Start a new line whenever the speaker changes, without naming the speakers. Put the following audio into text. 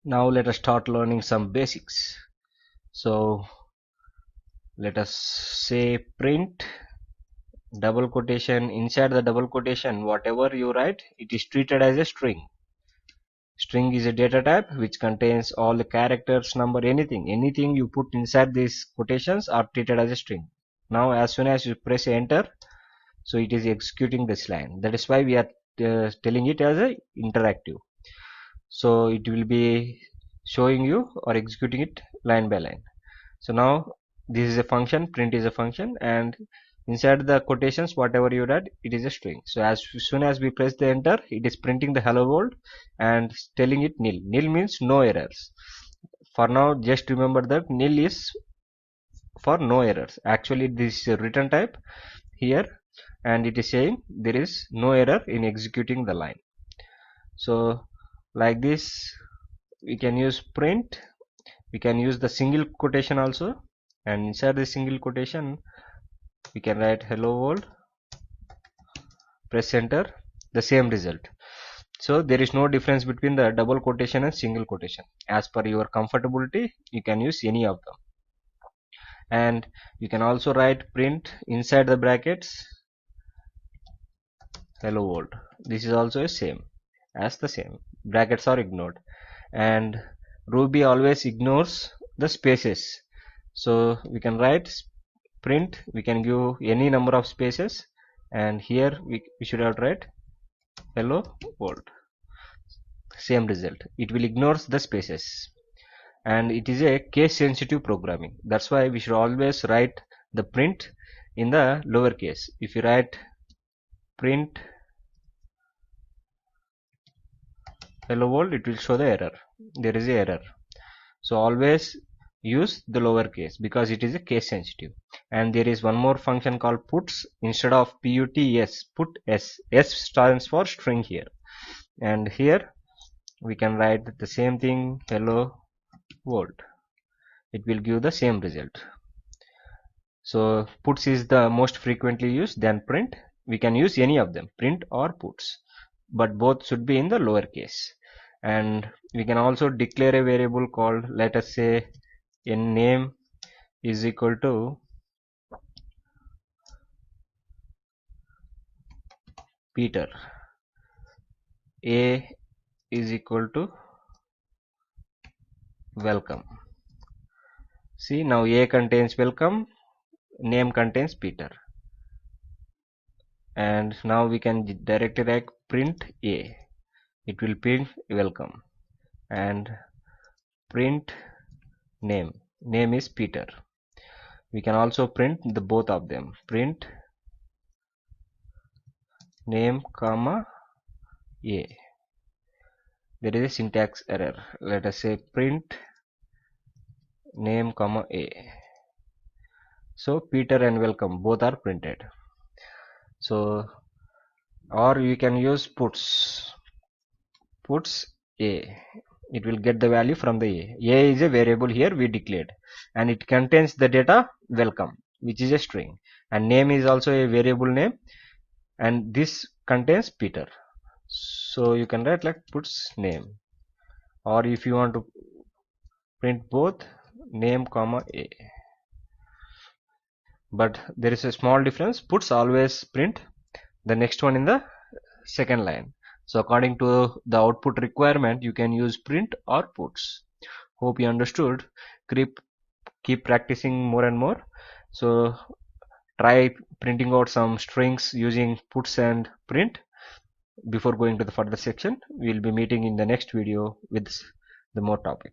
Now let us start learning some basics. So let us say print double quotation. Inside the double quotation, whatever you write, it is treated as a string. String is a data type which contains all the characters, number, anything you put inside these quotations are treated as a string. Now as soon as you press enter, so it is executing this line. That is why we are telling it as a interactive. So it will be showing you or executing it line by line. So now this is a function, print is a function, and inside the quotations whatever you write, it is a string. So as soon as we press the enter, it is printing the hello world and telling it nil. Nil means no errors. For now just remember that nil is for no errors. Actually this is a return type here, and it is saying there is no error in executing the line. So like this we can use print. We can use the single quotation also, and inside the single quotation we can write hello world, press enter, the same result. So there is no difference between the double quotation and single quotation. As per your comfortability you can use any of them. And you can also write print inside the brackets hello world. This is also a same as the same. Brackets are ignored, and Ruby always ignores the spaces. So we can write print, we can give any number of spaces, and here we should have write hello world. Same result. It will ignore the spaces, and it is a case sensitive programming. That's why we should always write the print in the lower case. If you write print hello world, it will show the error. There is a error. So always use the lower case because it is a case sensitive. And there is one more function called puts. Instead of puts, put s. S stands for string here, and here we can write the same thing hello world. It will give the same result. So puts is the most frequently used, then print. We can use any of them, print or puts, but both should be in the lower case. And we can also declare a variable called, let us say, in name is equal to Peter, a is equal to welcome. See, now a contains welcome, name contains Peter, and now we can directly write print a. It will print welcome, and print name. Name is Peter. We can also print the both of them, print name comma a. There is a syntax error. Let us say print name comma a. So Peter and welcome both are printed. So, or you can use puts a. It will get the value from the a. A is a variable here we declared, and it contains the data welcome, which is a string, and name is also a variable name, and this contains Peter. So you can write like puts name, or if you want to print both, name comma a. But there is a small difference. Puts always print the next one in the second line. So according to the output requirement, you can use print or puts. Hope you understood. Keep practicing more and more. So try printing out some strings using puts and print before going to the further section. We'll be meeting in the next video with the more topic.